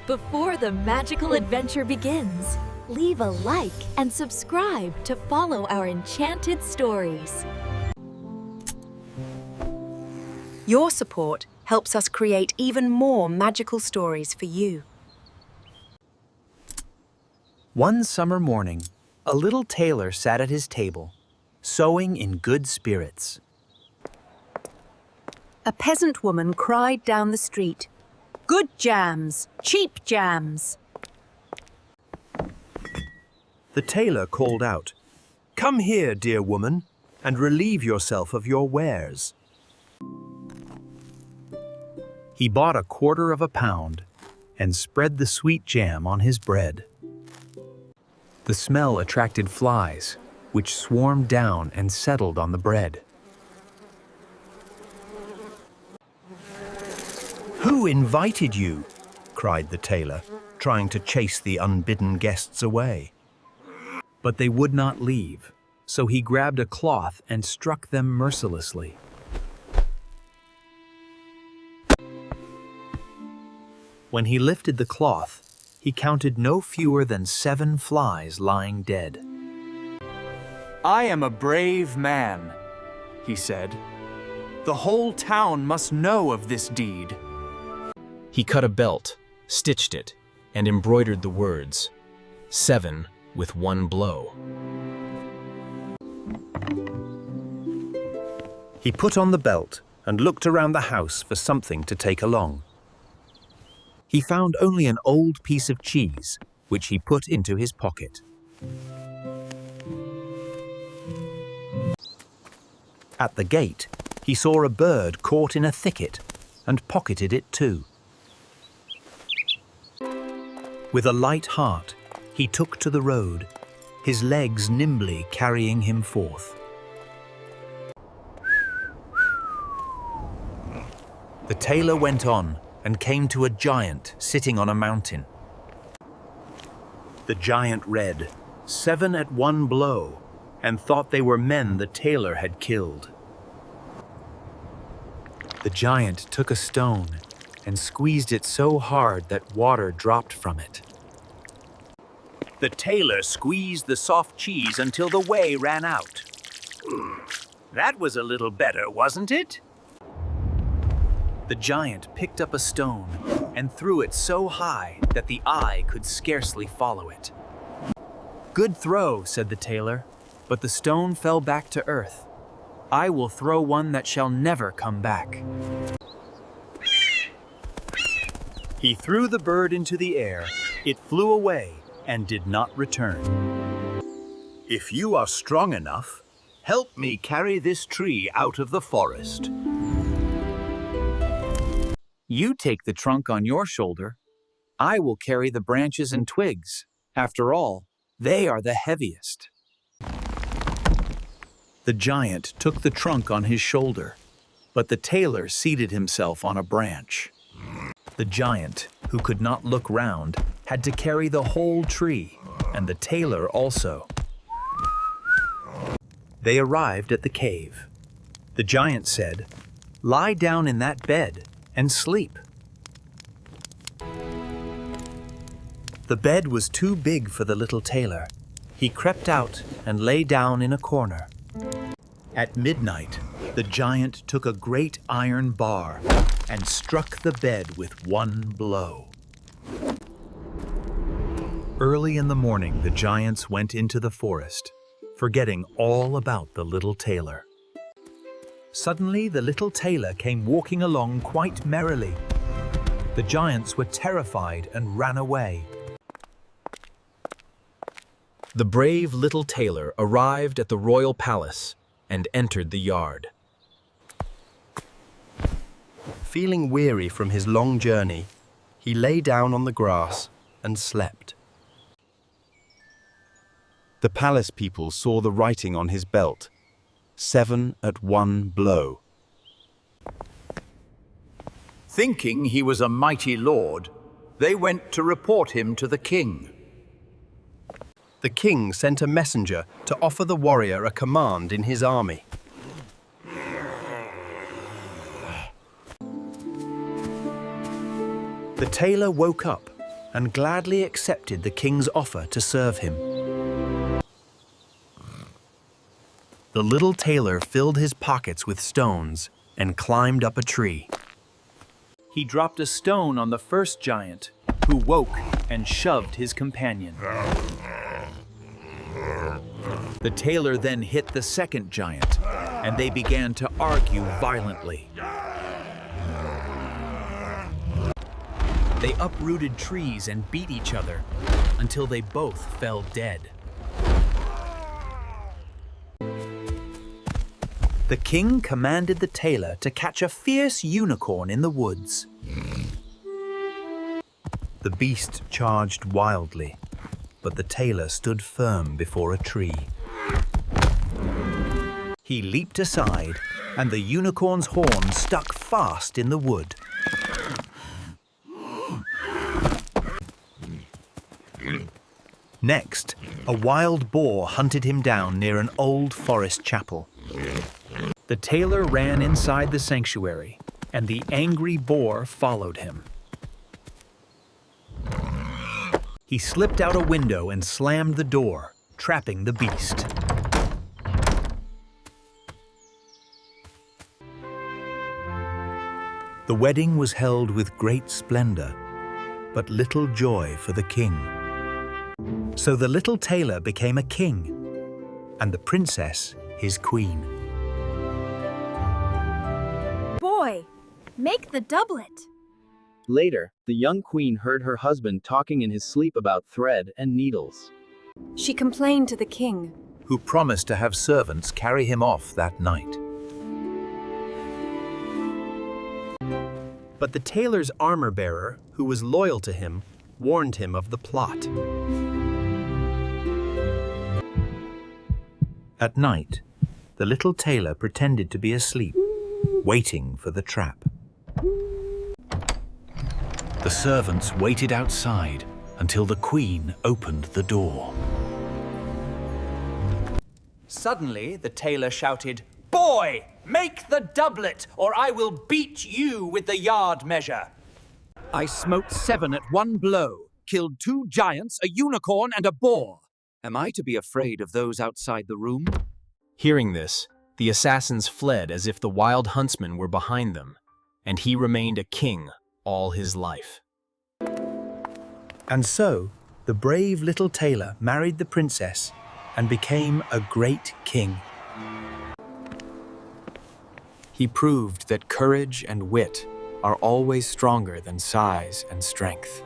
Before the magical adventure begins, leave a like and subscribe to follow our enchanted stories. Your support helps us create even more magical stories for you. One summer morning, a little tailor sat at his table, sewing in good spirits. A peasant woman cried down the street, "Good jams, cheap jams." The tailor called out, "Come here, dear woman, and relieve yourself of your wares." He bought a quarter of a pound and spread the sweet jam on his bread. The smell attracted flies, which swarmed down and settled on the bread. "Who invited you?" cried the tailor, trying to chase the unbidden guests away. But they would not leave, so he grabbed a cloth and struck them mercilessly. When he lifted the cloth, he counted no fewer than 7 flies lying dead. "I am a brave man," he said. "The whole town must know of this deed." He cut a belt, stitched it, and embroidered the words, 7 with 1 blow. He put on the belt and looked around the house for something to take along. He found only an old piece of cheese, which he put into his pocket. At the gate, he saw a bird caught in a thicket and pocketed it too. With a light heart, he took to the road, his legs nimbly carrying him forth. The tailor went on and came to a giant sitting on a mountain. The giant read, 7 at 1 blow, and thought they were men the tailor had killed. The giant took a stone and squeezed it so hard that water dropped from it. The tailor squeezed the soft cheese until the whey ran out. That was a little better, wasn't it? The giant picked up a stone and threw it so high that the eye could scarcely follow it. "Good throw," said the tailor, but the stone fell back to earth. "I will throw one that shall never come back." He threw the bird into the air. It flew away and did not return. "If you are strong enough, help me carry this tree out of the forest." "You take the trunk on your shoulder. I will carry the branches and twigs. After all, they are the heaviest." The giant took the trunk on his shoulder, but the tailor seated himself on a branch. The giant, who could not look round, had to carry the whole tree, and the tailor also. They arrived at the cave. The giant said, "Lie down in that bed and sleep." The bed was too big for the little tailor. He crept out and lay down in a corner. At midnight, the giant took a great iron bar and struck the bed with 1 blow. Early in the morning, the giants went into the forest, forgetting all about the little tailor. Suddenly, the little tailor came walking along quite merrily. The giants were terrified and ran away. The brave little tailor arrived at the royal palace and entered the yard. Feeling weary from his long journey, he lay down on the grass and slept. The palace people saw the writing on his belt, 7 at 1 blow. Thinking he was a mighty lord, they went to report him to the king. The king sent a messenger to offer the warrior a command in his army. The tailor woke up and gladly accepted the king's offer to serve him. The little tailor filled his pockets with stones and climbed up a tree. He dropped a stone on the first giant, who woke and shoved his companion. The tailor then hit the second giant, and they began to argue violently. They uprooted trees and beat each other until they both fell dead. The king commanded the tailor to catch a fierce unicorn in the woods. The beast charged wildly, but the tailor stood firm before a tree. He leaped aside, and the unicorn's horn stuck fast in the wood. Next, a wild boar hunted him down near an old forest chapel. The tailor ran inside the sanctuary, and the angry boar followed him. He slipped out a window and slammed the door, trapping the beast. The wedding was held with great splendor, but little joy for the king. So the little tailor became a king, and the princess his queen. Boy, make the doublet. Later, the young queen heard her husband talking in his sleep about thread and needles. She complained to the king. Who promised to have servants carry him off that night. But the tailor's armor-bearer, who was loyal to him, warned him of the plot. At night, the little tailor pretended to be asleep, waiting for the trap. The servants waited outside until the queen opened the door. Suddenly, the tailor shouted, "Boy, make the doublet, or I will beat you with the yard measure." I smote 7 at one blow, killed 2 giants, a unicorn, and a boar. Am I to be afraid of those outside the room? Hearing this, the assassins fled as if the wild huntsmen were behind them, and he remained a king all his life. And so, the brave little tailor married the princess and became a great king. He proved that courage and wit are always stronger than size and strength.